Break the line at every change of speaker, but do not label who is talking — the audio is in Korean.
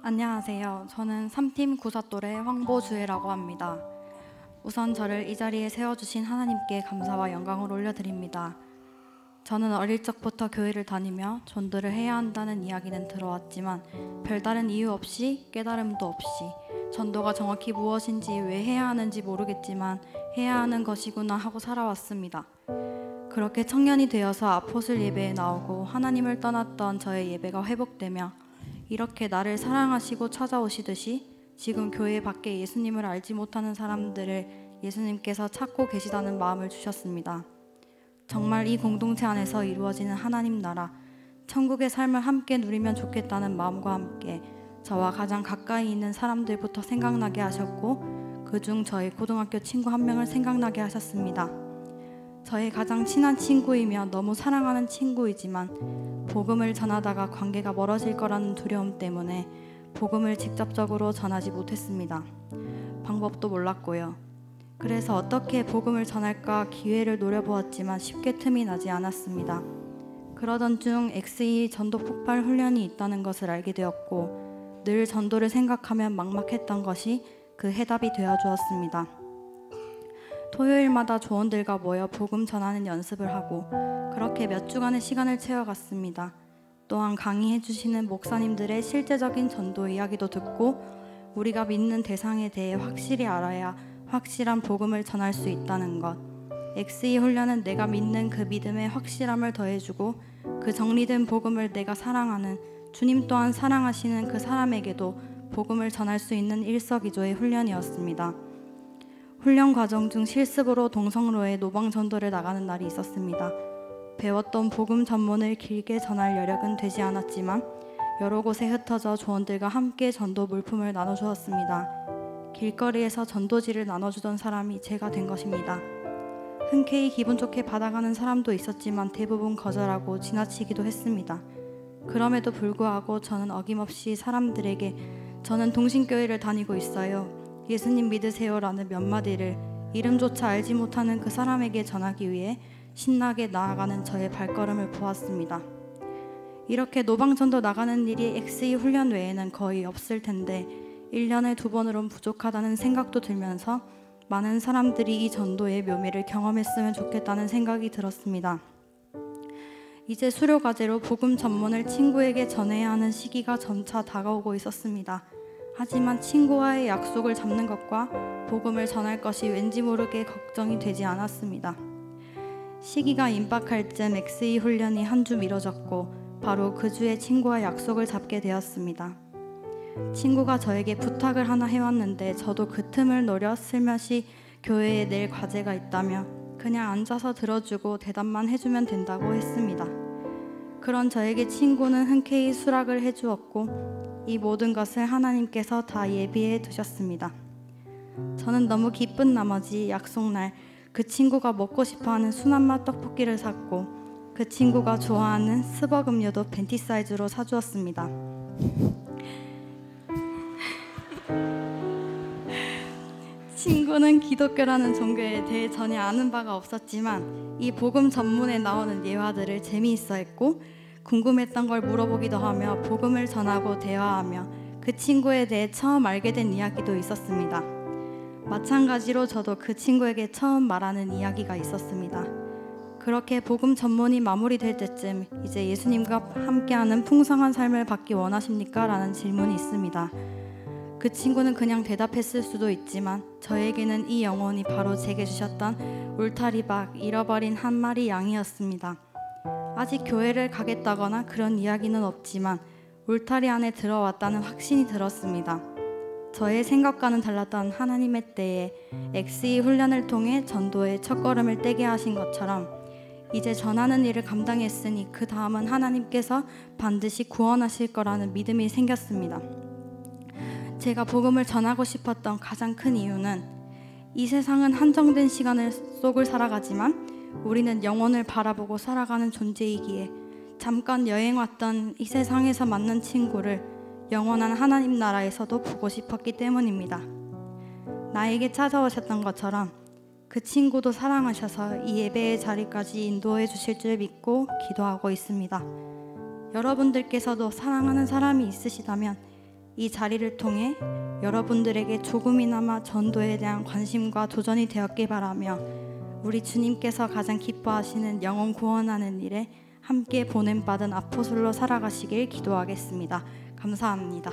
안녕하세요. 저는 3팀 구사또래 황보주혜라고 합니다. 우선 저를 이 자리에 세워주신 하나님께 감사와 영광을 올려드립니다. 저는 어릴 적부터 교회를 다니며 전도를 해야 한다는 이야기는 들어왔지만 별다른 이유 없이 깨달음도 없이 전도가 정확히 무엇인지 왜 해야 하는지 모르겠지만 해야 하는 것이구나 하고 살아왔습니다. 그렇게 청년이 되어서 아포슬 예배에 나오고 하나님을 떠났던 저의 예배가 회복되며 이렇게 나를 사랑하시고 찾아오시듯이 지금 교회 밖에 예수님을 알지 못하는 사람들을 예수님께서 찾고 계시다는 마음을 주셨습니다. 정말 이 공동체 안에서 이루어지는 하나님 나라, 천국의 삶을 함께 누리면 좋겠다는 마음과 함께 저와 가장 가까이 있는 사람들부터 생각나게 하셨고 그중 저희 고등학교 친구 한 명을 생각나게 하셨습니다. 저의 가장 친한 친구이며 너무 사랑하는 친구이지만 복음을 전하다가 관계가 멀어질 거라는 두려움 때문에 복음을 직접적으로 전하지 못했습니다. 방법도 몰랐고요. 그래서 어떻게 복음을 전할까 기회를 노려보았지만 쉽게 틈이 나지 않았습니다. 그러던 중 XE 전도 폭발 훈련이 있다는 것을 알게 되었고 늘 전도를 생각하면 막막했던 것이 그 해답이 되어주었습니다. 토요일마다 조원들과 모여 복음 전하는 연습을 하고 그렇게 몇 주간의 시간을 채워갔습니다. 또한 강의해 주시는 목사님들의 실제적인 전도 이야기도 듣고 우리가 믿는 대상에 대해 확실히 알아야 확실한 복음을 전할 수 있다는 것. XE 훈련은 내가 믿는 그 믿음에 확실함을 더해주고 그 정리된 복음을 내가 사랑하는 주님 또한 사랑하시는 그 사람에게도 복음을 전할 수 있는 일석이조의 훈련이었습니다. 훈련 과정 중 실습으로 동성로에 노방 전도를 나가는 날이 있었습니다. 배웠던 복음 전문을 길게 전할 여력은 되지 않았지만 여러 곳에 흩어져 조원들과 함께 전도 물품을 나눠주었습니다. 길거리에서 전도지를 나눠주던 사람이 제가 된 것입니다. 흔쾌히 기분 좋게 받아가는 사람도 있었지만 대부분 거절하고 지나치기도 했습니다. 그럼에도 불구하고 저는 어김없이 사람들에게 저는 동신교회를 다니고 있어요. 예수님 믿으세요라는 몇 마디를 이름조차 알지 못하는 그 사람에게 전하기 위해 신나게 나아가는 저의 발걸음을 보았습니다. 이렇게 노방전도 나가는 일이 XE 훈련 외에는 거의 없을 텐데 1년에 2번으론 부족하다는 생각도 들면서 많은 사람들이 이 전도의 묘미를 경험했으면 좋겠다는 생각이 들었습니다. 이제 수료과제로 복음 전문을 친구에게 전해야 하는 시기가 점차 다가오고 있었습니다. 하지만 친구와의 약속을 잡는 것과 복음을 전할 것이 왠지 모르게 걱정이 되지 않았습니다. 시기가 임박할 즈음 XE 훈련이 한 주 미뤄졌고 바로 그 주에 친구와 약속을 잡게 되었습니다. 친구가 저에게 부탁을 하나 해왔는데 저도 그 틈을 노려 슬며시 교회에 낼 과제가 있다며 그냥 앉아서 들어주고 대답만 해주면 된다고 했습니다. 그런 저에게 친구는 흔쾌히 수락을 해주었고 이 모든 것을 하나님께서 다 예비해 두셨습니다. 저는 너무 기쁜 나머지 약속날 그 친구가 먹고 싶어하는 순한맛 떡볶이를 샀고 그 친구가 좋아하는 스벅 음료도 벤티 사이즈로 사주었습니다. 친구는 기독교라는 종교에 대해 전혀 아는 바가 없었지만 이 복음 전문에 나오는 예화들을 재미있어 했고 궁금했던 걸 물어보기도 하며 복음을 전하고 대화하며 그 친구에 대해 처음 알게 된 이야기도 있었습니다. 마찬가지로 저도 그 친구에게 처음 말하는 이야기가 있었습니다. 그렇게 복음 전문이 마무리될 때쯤 이제 예수님과 함께하는 풍성한 삶을 받기 원하십니까? 라는 질문이 있습니다. 그 친구는 그냥 대답했을 수도 있지만 저에게는 이 영혼이 바로 제게 주셨던 울타리박 잃어버린 한 마리 양이었습니다. 아직 교회를 가겠다거나 그런 이야기는 없지만 울타리 안에 들어왔다는 확신이 들었습니다. 저의 생각과는 달랐던 하나님의 때에 XE 훈련을 통해 전도의 첫걸음을 떼게 하신 것처럼 이제 전하는 일을 감당했으니 그 다음은 하나님께서 반드시 구원하실 거라는 믿음이 생겼습니다. 제가 복음을 전하고 싶었던 가장 큰 이유는 이 세상은 한정된 시간을 속을 살아가지만 우리는 영혼을 바라보고 살아가는 존재이기에 잠깐 여행 왔던 이 세상에서 만난 친구를 영원한 하나님 나라에서도 보고 싶었기 때문입니다. 나에게 찾아오셨던 것처럼 그 친구도 사랑하셔서 이 예배의 자리까지 인도해 주실 줄 믿고 기도하고 있습니다. 여러분들께서도 사랑하는 사람이 있으시다면 이 자리를 통해 여러분들에게 조금이나마 전도에 대한 관심과 도전이 되었길 바라며 우리 주님께서 가장 기뻐하시는 영혼 구원하는 일에 함께 보냄받은 아포솔로 살아가시길 기도하겠습니다. 감사합니다.